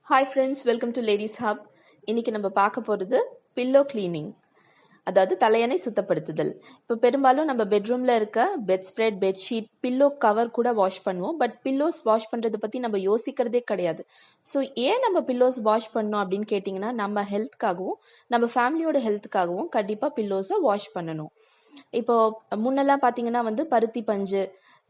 Hi friends, welcome to ladies hub. இன்னைக்கு நம்ம பார்க்க போகிறது பில்லோ கிளீனிங், அதாவது தலையணை சுத்தப்படுத்துதல். இப்போ பெரும்பாலும் நம்ம பெட்ரூமில் இருக்க bed spread, bedsheet, pillow cover கூட வாஷ் பண்ணுவோம். பட் பில்லோஸ் வாஷ் பண்ணுறதை பற்றி நம்ம யோசிக்கிறதே கிடையாது. ஸோ ஏன் நம்ம பில்லோஸ் வாஷ் பண்ணணும் அப்படின்னு கேட்டிங்கன்னா, நம்ம ஹெல்த்துக்காகவும் நம்ம ஃபேமிலியோட ஹெல்த்துக்காகவும் கண்டிப்பாக பில்லோஸை வாஷ் பண்ணணும். இப்போ முன்னெல்லாம் பார்த்தீங்கன்னா பருத்தி பஞ்சு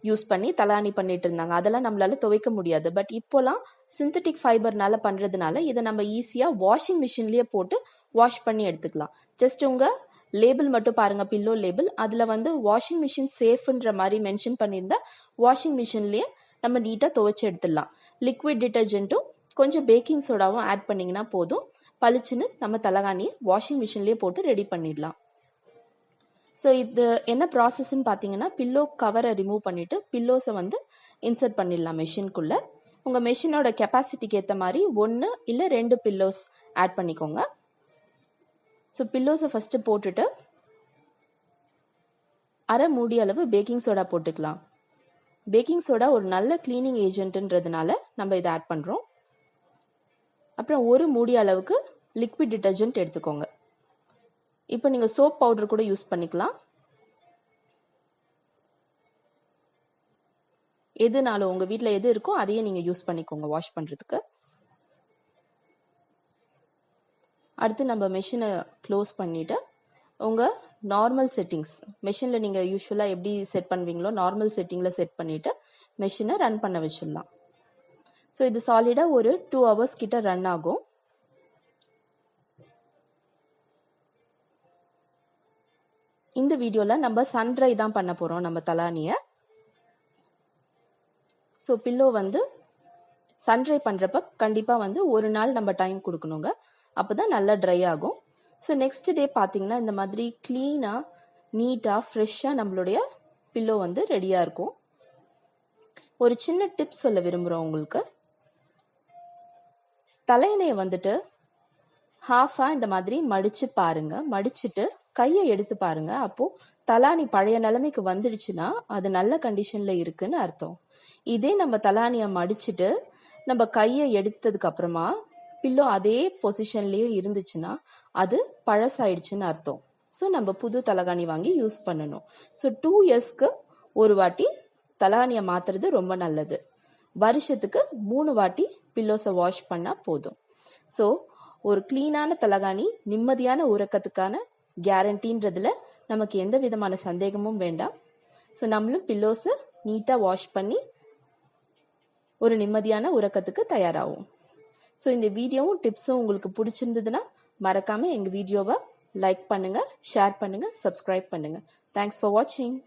யூஸ் பண்ணி தலாணி பண்ணிட்டு இருந்தாங்க. அதெல்லாம் நம்மளால துவைக்க முடியாது. பட் இப்போலாம் சிந்தட்டிக் ஃபைபர்னால பண்றதுனால இதை நம்ம ஈஸியா வாஷிங் மிஷின்லயே போட்டு வாஷ் பண்ணி எடுத்துக்கலாம். ஜஸ்ட் உங்க லேபிள் மட்டும் பாருங்க, பில்லோ லேபிள். அதுல வாஷிங் மிஷின் சேஃப்ன்ற மாதிரி மென்ஷன் பண்ணியிருந்தா வாஷிங் மிஷின்லயே நம்ம நீட்டா துவைச்சு எடுத்துடலாம். லிக்விட் டிட்டர்ஜென்ட்டும் கொஞ்சம் பேக்கிங் சோடாவும் ஆட் பண்ணீங்கன்னா போதும், பளிச்சுன்னு நம்ம தலகாணியை வாஷிங் மிஷின்லயே போட்டு ரெடி பண்ணிடலாம். ஸோ இது என்ன ப்ராசஸ்ன்னு பார்த்தீங்கன்னா, பில்லோ கவரை ரிமூவ் பண்ணிவிட்டு பில்லோஸை இன்சர்ட் பண்ணிடலாம் மெஷின்குள்ளே. உங்கள் மெஷினோட கெப்பாசிட்டிக்கு ஏற்ற மாதிரி 1 இல்லை 2 பில்லோஸ் ஆட் பண்ணிக்கோங்க. ஸோ பில்லோஸை ஃபஸ்ட்டு போட்டுட்டு அரை மூடி அளவு பேக்கிங் சோடா போட்டுக்கலாம். பேக்கிங் சோடா ஒரு நல்ல கிளீனிங் ஏஜென்ட்ன்றதுனால நம்ம இதை ஆட் பண்ணுறோம். அப்புறம் ஒரு மூடி அளவுக்கு லிக்விட் டிட்டர்ஜென்ட் எடுத்துக்கோங்க. இப்போ நீங்கள் சோப் பவுடர் கூட யூஸ் பண்ணிக்கலாம். எதுனாலும் உங்கள் வீட்டில் எது இருக்கோ அதையே நீங்கள் யூஸ் பண்ணிக்கோங்க வாஷ் பண்ணுறதுக்கு. அடுத்து நம்ம மெஷினை க்ளோஸ் பண்ணிவிட்டு உங்கள் நார்மல் செட்டிங்ஸ், மெஷினில் நீங்கள் யூஸ்வலாக எப்படி செட் பண்ணுவீங்களோ நார்மல் செட்டிங்கில் செட் பண்ணிவிட்டு மெஷினை ரன் பண்ண வச்சிடலாம். ஸோ இது சாலிடாக ஒரு 2 hours கிட்ட ரன் ஆகும். இந்த வீடியோவில் நம்ம சன்ட்ரை தான் பண்ண போகிறோம் நம்ம தலானியை. ஸோ பில்லோ சன்ட்ரை பண்ணுறப்ப கண்டிப்பாக ஒரு நாள் நம்ம டைம் கொடுக்கணுங்க. அப்போ தான் நல்லா ட்ரை ஆகும். ஸோ நெக்ஸ்ட் டே பார்த்தீங்கன்னா இந்த மாதிரி க்ளீனாக நீட்டாக ஃப்ரெஷ்ஷாக நம்மளுடைய பில்லோ ரெடியாக இருக்கும். ஒரு சின்ன டிப்ஸ் சொல்ல விரும்புகிறோம் உங்களுக்கு. தலையணையை ஹாஃபாக இந்த மாதிரி மடித்து பாருங்க. மடிச்சுட்டு கையை எடுத்து பாருங்க. அப்போது தலானி பழைய நிலைமைக்கு வந்துடுச்சுன்னா அது நல்ல கண்டிஷனில் இருக்குன்னு அர்த்தம். இதே நம்ம தலானியை மடிச்சுட்டு நம்ம கையை எடுத்ததுக்கு அப்புறமா பில்லோ அதே பொசிஷன்லேயே இருந்துச்சுன்னா அது பழசாயிடுச்சுன்னு அர்த்தம். ஸோ நம்ம புது தலகாணி வாங்கி யூஸ் பண்ணணும். ஸோ 2 yearsக்கு ஒரு வாட்டி தலகாணியை மாற்றுறது ரொம்ப நல்லது. வருஷத்துக்கு 3 வாட்டி பில்லோஸை வாஷ் பண்ணால் போதும். ஸோ ஒரு க்ளீனான தலகாணி நிம்மதியான உறக்கத்துக்கான கேரண்டின்றதுல நமக்கு எந்த விதமான சந்தேகமும் வேண்டாம். ஸோ நம்மளும் பில்லோஸை நீட்டாக வாஷ் பண்ணி ஒரு நிம்மதியான உறக்கத்துக்கு தயாராகும். ஸோ இந்த வீடியோவும் டிப்ஸும் உங்களுக்கு பிடிச்சிருந்ததுன்னா மறக்காமல் எங்கள் வீடியோவை லைக் பண்ணுங்கள், ஷேர் பண்ணுங்கள், சப்ஸ்கிரைப் பண்ணுங்கள். தேங்க்ஸ் ஃபார் வாட்சிங்.